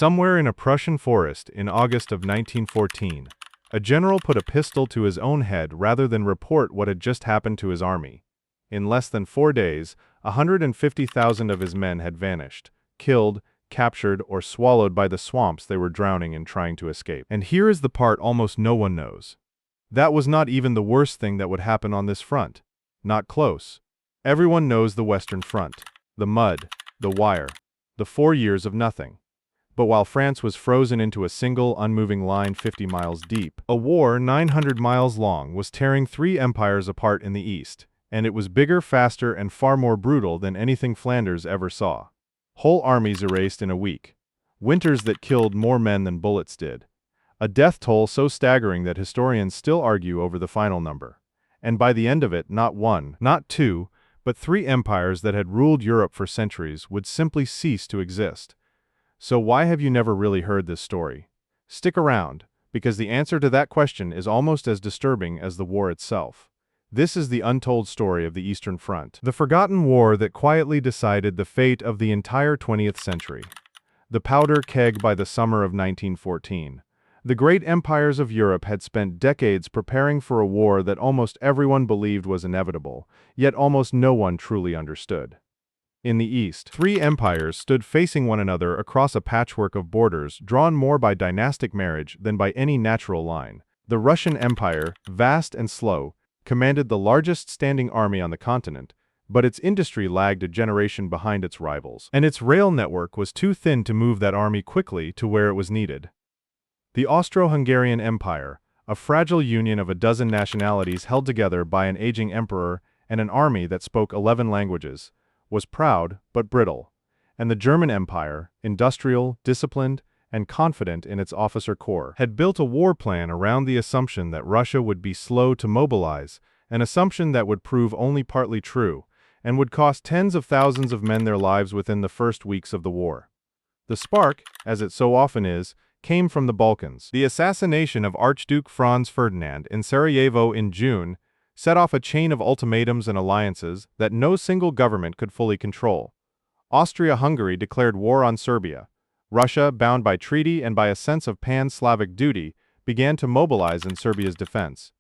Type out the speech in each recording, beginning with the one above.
Somewhere in a Prussian forest in August of 1914, a general put a pistol to his own head rather than report what had just happened to his army. In less than 4 days, 150,000 of his men had vanished, killed, captured, or swallowed by the swamps they were drowning in trying to escape. And here is the part almost no one knows. That was not even the worst thing that would happen on this front. Not close. Everyone knows the Western Front, the mud, the wire, the 4 years of nothing. But while France was frozen into a single, unmoving line 50 miles deep, a war 900 miles long was tearing 3 empires apart in the east, and it was bigger, faster, and far more brutal than anything Flanders ever saw. Whole armies erased in a week. Winters that killed more men than bullets did. A death toll so staggering that historians still argue over the final number. And by the end of it, not 1, not 2, but 3 empires that had ruled Europe for centuries would simply cease to exist. So why have you never really heard this story? Stick around, because the answer to that question is almost as disturbing as the war itself. This is the untold story of the Eastern Front, the forgotten war that quietly decided the fate of the entire 20th century. The powder keg by the summer of 1914. The great empires of Europe had spent decades preparing for a war that almost everyone believed was inevitable, yet almost no one truly understood. In the east, 3 empires stood facing one another across a patchwork of borders drawn more by dynastic marriage than by any natural line. The Russian Empire, vast and slow, commanded the largest standing army on the continent, but its industry lagged a generation behind its rivals, and its rail network was too thin to move that army quickly to where it was needed. The Austro-Hungarian Empire, a fragile union of a dozen nationalities held together by an aging emperor and an army that spoke 11 languages, was proud but brittle, and the German Empire, industrial, disciplined, and confident in its officer corps, had built a war plan around the assumption that Russia would be slow to mobilize, an assumption that would prove only partly true, and would cost tens of thousands of men their lives within the first weeks of the war. The spark, as it so often is, came from the Balkans. The assassination of Archduke Franz Ferdinand in Sarajevo in June set off a chain of ultimatums and alliances that no single government could fully control. Austria-Hungary declared war on Serbia. Russia, bound by treaty and by a sense of pan-Slavic duty, began to mobilize in Serbia's defense.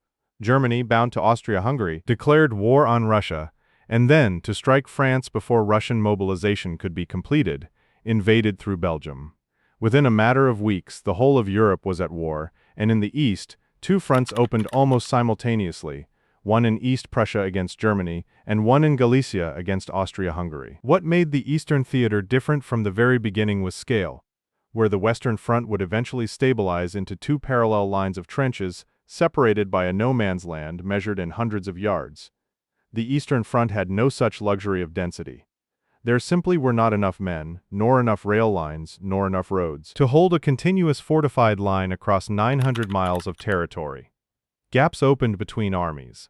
Germany, bound to Austria-Hungary, declared war on Russia, and then, to strike France before Russian mobilization could be completed, invaded through Belgium. Within a matter of weeks, the whole of Europe was at war, and in the east, 2 fronts opened almost simultaneously, one in East Prussia against Germany, and one in Galicia against Austria-Hungary. What made the Eastern theater different from the very beginning was scale, where the Western Front would eventually stabilize into 2 parallel lines of trenches, separated by a no-man's land measured in hundreds of yards. The Eastern Front had no such luxury of density. There simply were not enough men, nor enough rail lines, nor enough roads, to hold a continuous fortified line across 900 miles of territory. Gaps opened between armies.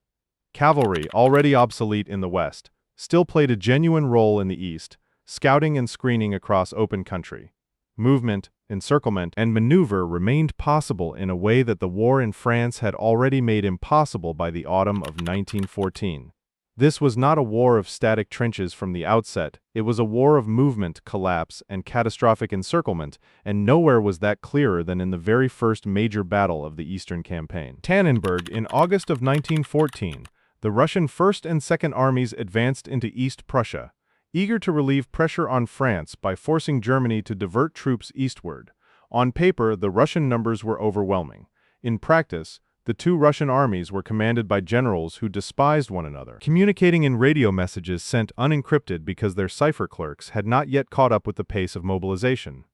Cavalry, already obsolete in the west, still played a genuine role in the east, scouting and screening across open country. Movement, encirclement, and maneuver remained possible in a way that the war in France had already made impossible by the autumn of 1914. This was not a war of static trenches from the outset, it was a war of movement, collapse, and catastrophic encirclement, and nowhere was that clearer than in the very first major battle of the Eastern Campaign. Tannenberg in August of 1914, the Russian First and Second Armies advanced into East Prussia, eager to relieve pressure on France by forcing Germany to divert troops eastward. On paper, the Russian numbers were overwhelming. In practice, the 2 Russian armies were commanded by generals who despised one another, communicating in radio messages sent unencrypted because their cipher clerks had not yet caught up with the pace of mobilization.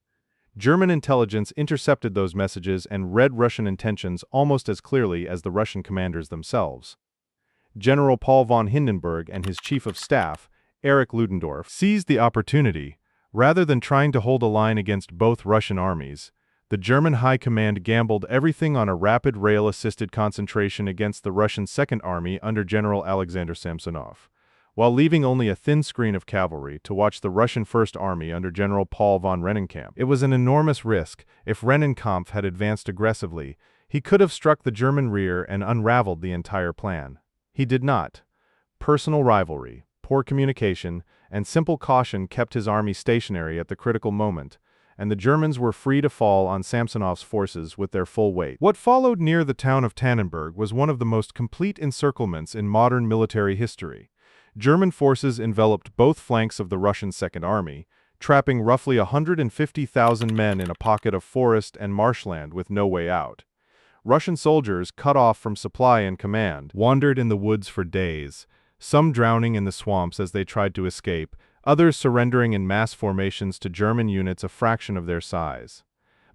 German intelligence intercepted those messages and read Russian intentions almost as clearly as the Russian commanders themselves. General Paul von Hindenburg and his chief of staff, Erich Ludendorff, seized the opportunity. Rather than trying to hold a line against both Russian armies, the German High Command gambled everything on a rapid rail-assisted concentration against the Russian Second Army under General Alexander Samsonov, while leaving only a thin screen of cavalry to watch the Russian First Army under General Paul von Rennenkampf. It was an enormous risk. If Rennenkampf had advanced aggressively, he could have struck the German rear and unraveled the entire plan. He did not. Personal rivalry, poor communication, and simple caution kept his army stationary at the critical moment, and the Germans were free to fall on Samsonov's forces with their full weight. What followed near the town of Tannenberg was one of the most complete encirclements in modern military history. German forces enveloped both flanks of the Russian Second Army, trapping roughly 150,000 men in a pocket of forest and marshland with no way out. Russian soldiers, cut off from supply and command, wandered in the woods for days, some drowning in the swamps as they tried to escape, others surrendering in mass formations to German units a fraction of their size.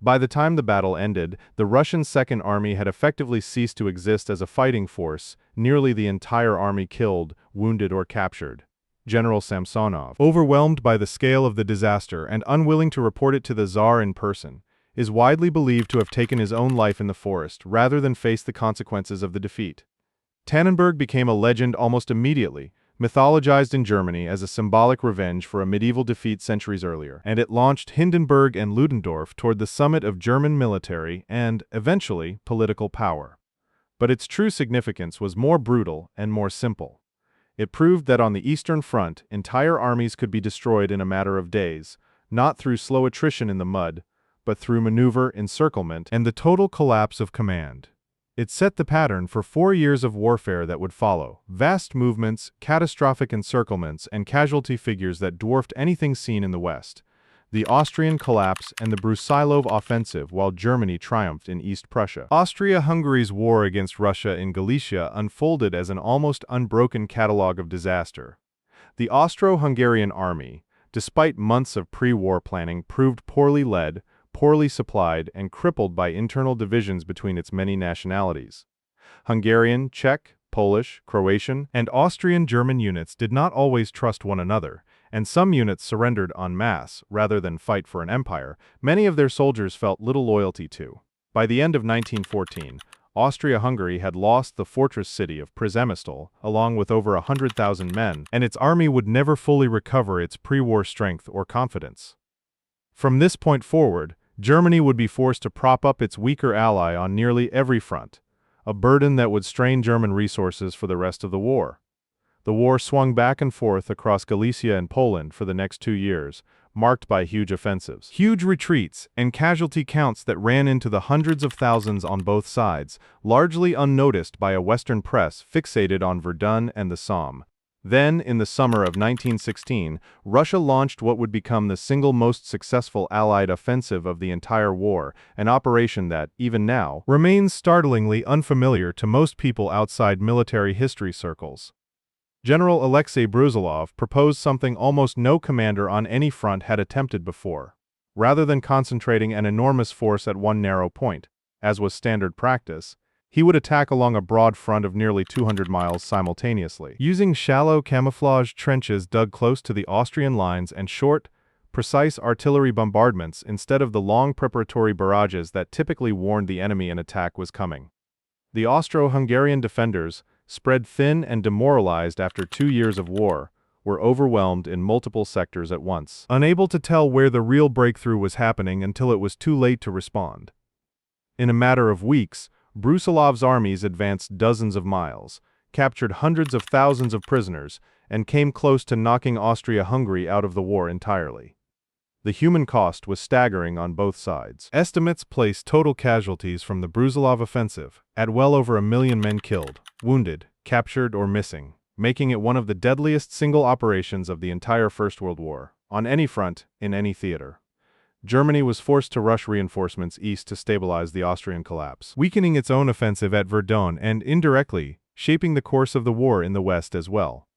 By the time the battle ended, the Russian Second Army had effectively ceased to exist as a fighting force, nearly the entire army killed, wounded, or captured. General Samsonov, overwhelmed by the scale of the disaster and unwilling to report it to the Tsar in person, is widely believed to have taken his own life in the forest rather than face the consequences of the defeat. Tannenberg became a legend almost immediately, mythologized in Germany as a symbolic revenge for a medieval defeat centuries earlier, and it launched Hindenburg and Ludendorff toward the summit of German military and, eventually, political power. But its true significance was more brutal and more simple. It proved that on the Eastern Front, entire armies could be destroyed in a matter of days, not through slow attrition in the mud, but through maneuver, encirclement, and the total collapse of command. It set the pattern for 4 years of warfare that would follow: vast movements, catastrophic encirclements, and casualty figures that dwarfed anything seen in the West. The Austrian collapse and the Brusilov offensive while Germany triumphed in East Prussia. Austria-Hungary's war against Russia in Galicia unfolded as an almost unbroken catalogue of disaster. The Austro-Hungarian army, despite months of pre-war planning, proved poorly led, poorly supplied, and crippled by internal divisions between its many nationalities. Hungarian, Czech, Polish, Croatian, and Austrian German units did not always trust one another, and some units surrendered en masse rather than fight for an empire many of their soldiers felt little loyalty to. By the end of 1914, Austria-Hungary had lost the fortress city of Przemysl, along with over 100,000 men, and its army would never fully recover its pre-war strength or confidence. From this point forward, Germany would be forced to prop up its weaker ally on nearly every front, a burden that would strain German resources for the rest of the war. The war swung back and forth across Galicia and Poland for the next 2 years, marked by huge offensives, huge retreats, and casualty counts that ran into the hundreds of thousands on both sides, largely unnoticed by a Western press fixated on Verdun and the Somme. Then, in the summer of 1916, Russia launched what would become the single most successful Allied offensive of the entire war, an operation that, even now, remains startlingly unfamiliar to most people outside military history circles. General Alexei Brusilov proposed something almost no commander on any front had attempted before. Rather than concentrating an enormous force at one narrow point, as was standard practice, he would attack along a broad front of nearly 200 miles simultaneously, using shallow camouflage trenches dug close to the Austrian lines and short, precise artillery bombardments instead of the long preparatory barrages that typically warned the enemy an attack was coming. The Austro-Hungarian defenders, spread thin and demoralized after 2 years of war, were overwhelmed in multiple sectors at once, unable to tell where the real breakthrough was happening until it was too late to respond. In a matter of weeks, Brusilov's armies advanced dozens of miles, captured hundreds of thousands of prisoners, and came close to knocking Austria-Hungary out of the war entirely. The human cost was staggering on both sides. Estimates place total casualties from the Brusilov offensive at well over 1 million men killed, wounded, captured, or missing, making it one of the deadliest single operations of the entire First World War, on any front, in any theater. Germany was forced to rush reinforcements east to stabilize the Austrian collapse, weakening its own offensive at Verdun and, indirectly, shaping the course of the war in the West as well.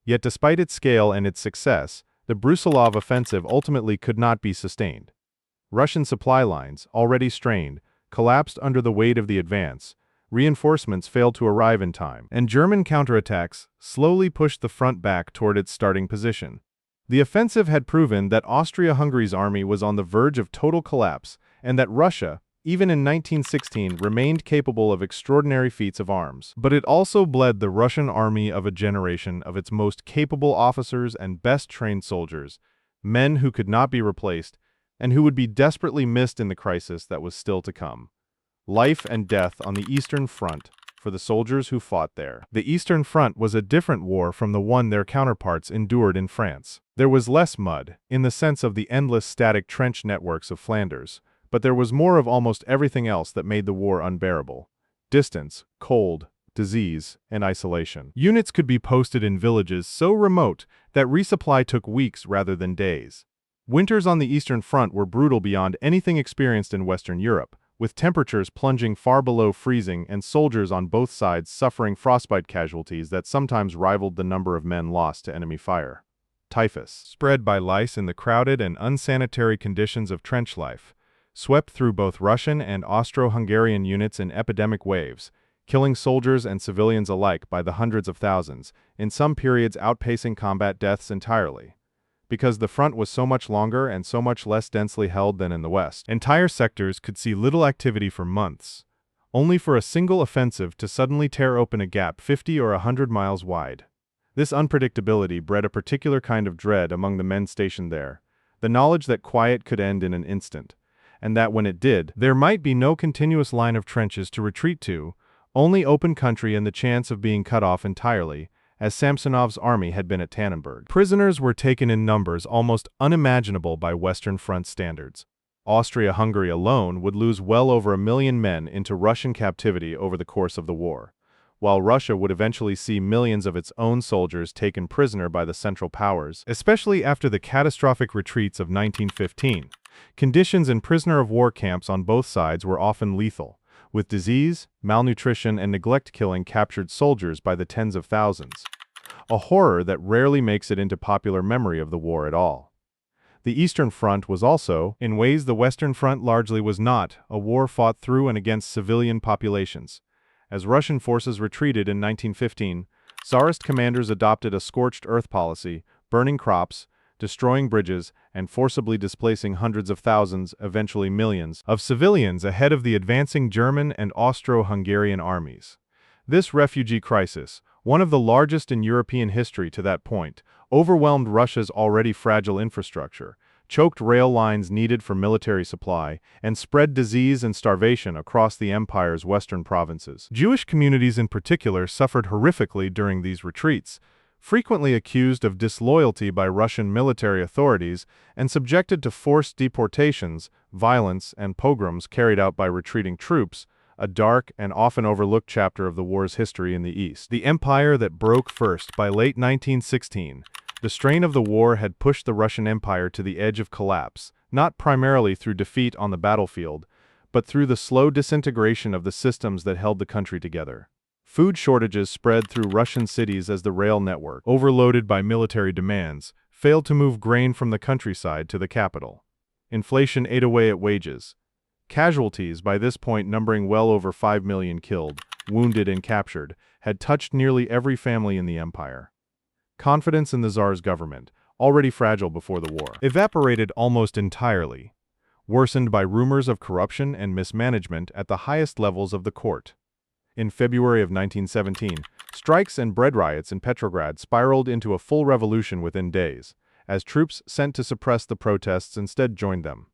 Yet despite its scale and its success, the Brusilov offensive ultimately could not be sustained. Russian supply lines, already strained, collapsed under the weight of the advance, reinforcements failed to arrive in time, and German counterattacks slowly pushed the front back toward its starting position. The offensive had proven that Austria-Hungary's army was on the verge of total collapse, and that Russia, even in 1916, remained capable of extraordinary feats of arms. But it also bled the Russian army of a generation of its most capable officers and best-trained soldiers, men who could not be replaced, and who would be desperately missed in the crisis that was still to come. Life and death on the Eastern Front for the soldiers who fought there. The Eastern Front was a different war from the one their counterparts endured in France. There was less mud, in the sense of the endless static trench networks of Flanders, but there was more of almost everything else that made the war unbearable: distance, cold, disease, and isolation. Units could be posted in villages so remote that resupply took weeks rather than days. Winters on the Eastern Front were brutal beyond anything experienced in Western Europe, with temperatures plunging far below freezing and soldiers on both sides suffering frostbite casualties that sometimes rivaled the number of men lost to enemy fire. Typhus, spread by lice in the crowded and unsanitary conditions of trench life, swept through both Russian and Austro-Hungarian units in epidemic waves, killing soldiers and civilians alike by the hundreds of thousands, in some periods outpacing combat deaths entirely. Because the front was so much longer and so much less densely held than in the West, entire sectors could see little activity for months, only for a single offensive to suddenly tear open a gap 50 or 100 miles wide. This unpredictability bred a particular kind of dread among the men stationed there, the knowledge that quiet could end in an instant, and that when it did, there might be no continuous line of trenches to retreat to, only open country and the chance of being cut off entirely, as Samsonov's army had been at Tannenberg. Prisoners were taken in numbers almost unimaginable by Western Front standards. Austria-Hungary alone would lose well over 1 million men into Russian captivity over the course of the war, while Russia would eventually see millions of its own soldiers taken prisoner by the Central Powers, especially after the catastrophic retreats of 1915. Conditions in prisoner-of-war camps on both sides were often lethal, with disease, malnutrition, and neglect killing captured soldiers by the tens of thousands. A horror that rarely makes it into popular memory of the war at all. The Eastern Front was also, in ways the Western Front largely was not, a war fought through and against civilian populations. As Russian forces retreated in 1915, Tsarist commanders adopted a scorched earth policy, burning crops, destroying bridges, and forcibly displacing hundreds of thousands, eventually millions, of civilians ahead of the advancing German and Austro-Hungarian armies. This refugee crisis, one of the largest in European history to that point, overwhelmed Russia's already fragile infrastructure, choked rail lines needed for military supply, and spread disease and starvation across the empire's western provinces. Jewish communities in particular suffered horrifically during these retreats, frequently accused of disloyalty by Russian military authorities and subjected to forced deportations, violence, and pogroms carried out by retreating troops, a dark and often overlooked chapter of the war's history in the East. The empire that broke first by late 1916, the strain of the war had pushed the Russian Empire to the edge of collapse, not primarily through defeat on the battlefield, but through the slow disintegration of the systems that held the country together. Food shortages spread through Russian cities as the rail network, overloaded by military demands, failed to move grain from the countryside to the capital. Inflation ate away at wages. Casualties, by this point numbering well over 5 million killed, wounded, and captured, had touched nearly every family in the empire. Confidence in the Tsar's government, already fragile before the war, evaporated almost entirely, worsened by rumors of corruption and mismanagement at the highest levels of the court. In February of 1917, strikes and bread riots in Petrograd spiraled into a full revolution within days, as troops sent to suppress the protests instead joined them.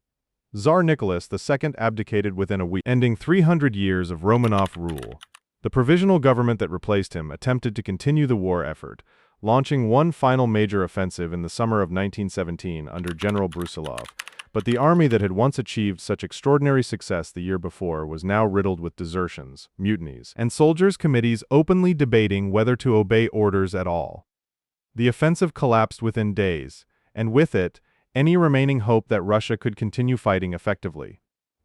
Tsar Nicholas II abdicated within a week, ending 300 years of Romanov rule. The provisional government that replaced him attempted to continue the war effort, launching one final major offensive in the summer of 1917 under General Brusilov, but the army that had once achieved such extraordinary success the year before was now riddled with desertions, mutinies, and soldiers' committees openly debating whether to obey orders at all. The offensive collapsed within days, and with it, any remaining hope that Russia could continue fighting effectively.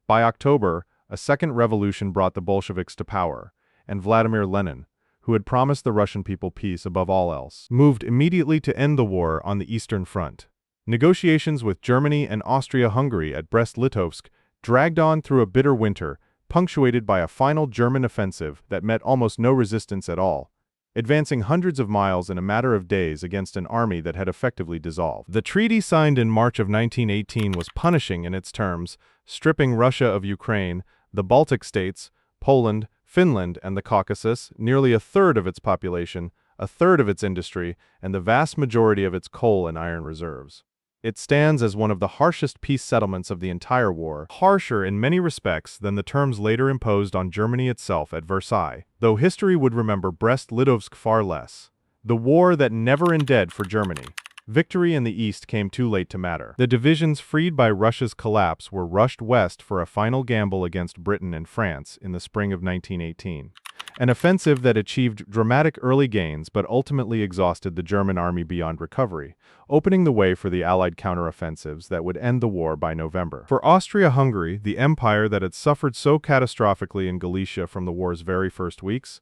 By October, a second revolution brought the Bolsheviks to power, and Vladimir Lenin, who had promised the Russian people peace above all else, moved immediately to end the war on the Eastern Front. Negotiations with Germany and Austria-Hungary at Brest-Litovsk dragged on through a bitter winter, punctuated by a final German offensive that met almost no resistance at all, advancing hundreds of miles in a matter of days against an army that had effectively dissolved. The treaty signed in March of 1918 was punishing in its terms, stripping Russia of Ukraine, the Baltic states, Poland, Finland, and the Caucasus, nearly a third of its population, a third of its industry, and the vast majority of its coal and iron reserves. It stands as one of the harshest peace settlements of the entire war, harsher in many respects than the terms later imposed on Germany itself at Versailles, though history would remember Brest-Litovsk far less. The war that never ended for Germany, Victory in the east came too late to matter. The divisions freed by Russia's collapse were rushed west for a final gamble against Britain and France in the spring of 1918. An offensive that achieved dramatic early gains but ultimately exhausted the German army beyond recovery, opening the way for the Allied counteroffensives that would end the war by November. For Austria-Hungary, the empire that had suffered so catastrophically in Galicia from the war's very first weeks,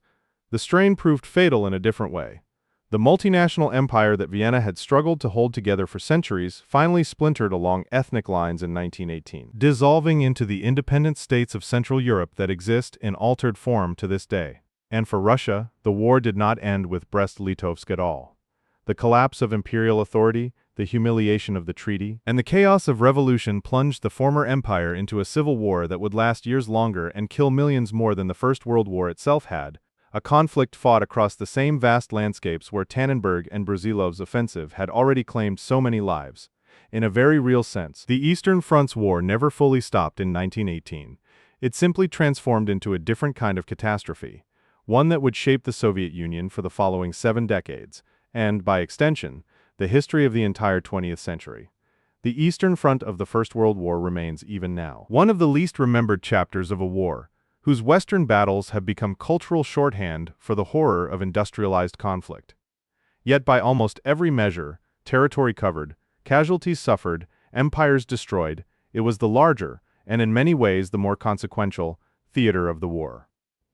the strain proved fatal in a different way. The multinational empire that Vienna had struggled to hold together for centuries finally splintered along ethnic lines in 1918, dissolving into the independent states of Central Europe that exist in altered form to this day. And for Russia, the war did not end with Brest-Litovsk at all. The collapse of imperial authority, the humiliation of the treaty, and the chaos of revolution plunged the former empire into a civil war that would last years longer and kill millions more than the First World War itself had, a conflict fought across the same vast landscapes where Tannenberg and Brusilov's offensive had already claimed so many lives. In a very real sense, the Eastern Front's war never fully stopped in 1918. It simply transformed into a different kind of catastrophe, one that would shape the Soviet Union for the following 7 decades, and, by extension, the history of the entire 20th century. The Eastern Front of the First World War remains even now one of the least remembered chapters of a war, whose Western battles have become cultural shorthand for the horror of industrialized conflict. Yet by almost every measure, territory covered, casualties suffered, empires destroyed, it was the larger, and in many ways the more consequential, theater of the war.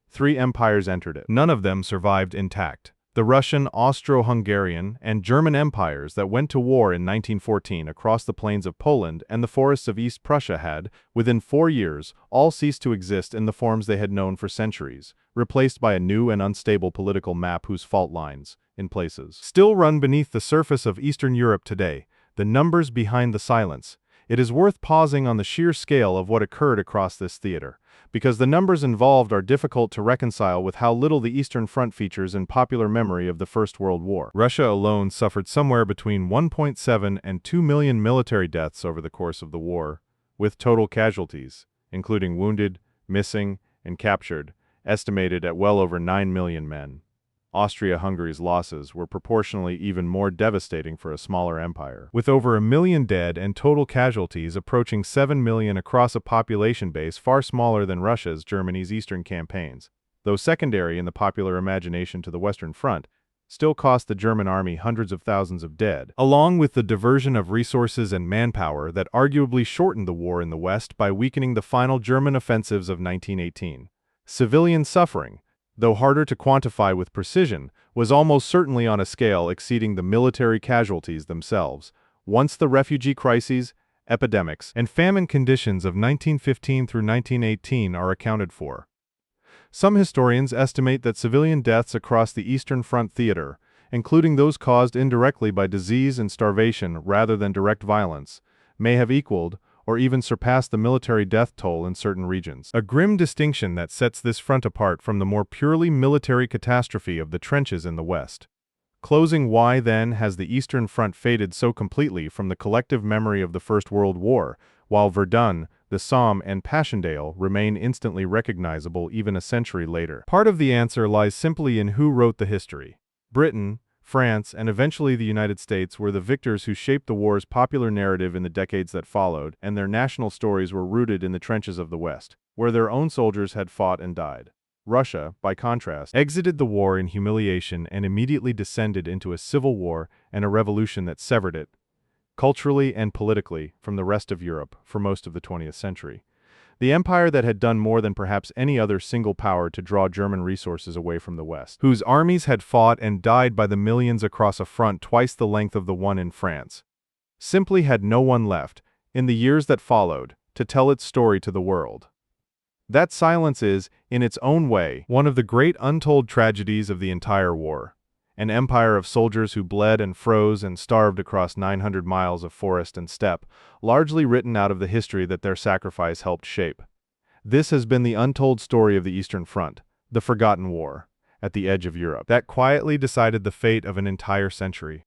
3 empires entered it. None of them survived intact. The Russian, Austro-Hungarian, and German empires that went to war in 1914 across the plains of Poland and the forests of East Prussia had, within 4 years, all ceased to exist in the forms they had known for centuries, replaced by a new and unstable political map whose fault lines, in places, still run beneath the surface of Eastern Europe today. The numbers behind the silence. It is worth pausing on the sheer scale of what occurred across this theater, because the numbers involved are difficult to reconcile with how little the Eastern Front features in popular memory of the First World War. Russia alone suffered somewhere between 1.7 and 2 million military deaths over the course of the war, with total casualties, including wounded, missing, and captured, estimated at well over 9 million men. Austria-Hungary's losses were proportionally even more devastating for a smaller empire, with over 1 million dead and total casualties approaching 7 million across a population base far smaller than Germany's eastern campaigns, though secondary in the popular imagination to the Western Front, still cost the German army hundreds of thousands of dead, along with the diversion of resources and manpower that arguably shortened the war in the West by weakening the final German offensives of 1918. Civilian suffering, though harder to quantify with precision, was almost certainly on a scale exceeding the military casualties themselves, once the refugee crises, epidemics, and famine conditions of 1915 through 1918 are accounted for. Some historians estimate that civilian deaths across the Eastern Front theater, including those caused indirectly by disease and starvation rather than direct violence, may have equaled, or even surpass the military death toll in certain regions. A grim distinction that sets this front apart from the more purely military catastrophe of the trenches in the West. Closing, why then has the Eastern Front faded so completely from the collective memory of the First World War, while Verdun, the Somme, and Passchendaele remain instantly recognizable even a century later? Part of the answer lies simply in who wrote the history. Britain, France, and eventually the United States were the victors who shaped the war's popular narrative in the decades that followed, and their national stories were rooted in the trenches of the West, where their own soldiers had fought and died. Russia, by contrast, exited the war in humiliation and immediately descended into a civil war and a revolution that severed it, culturally and politically, from the rest of Europe for most of the 20th century. The empire that had done more than perhaps any other single power to draw German resources away from the West, whose armies had fought and died by the millions across a front twice the length of the one in France, simply had no one left, in the years that followed, to tell its story to the world. That silence is, in its own way, one of the great untold tragedies of the entire war. An empire of soldiers who bled and froze and starved across 900 miles of forest and steppe, largely written out of the history that their sacrifice helped shape. This has been the untold story of the Eastern Front, the forgotten war, at the edge of Europe, that quietly decided the fate of an entire century.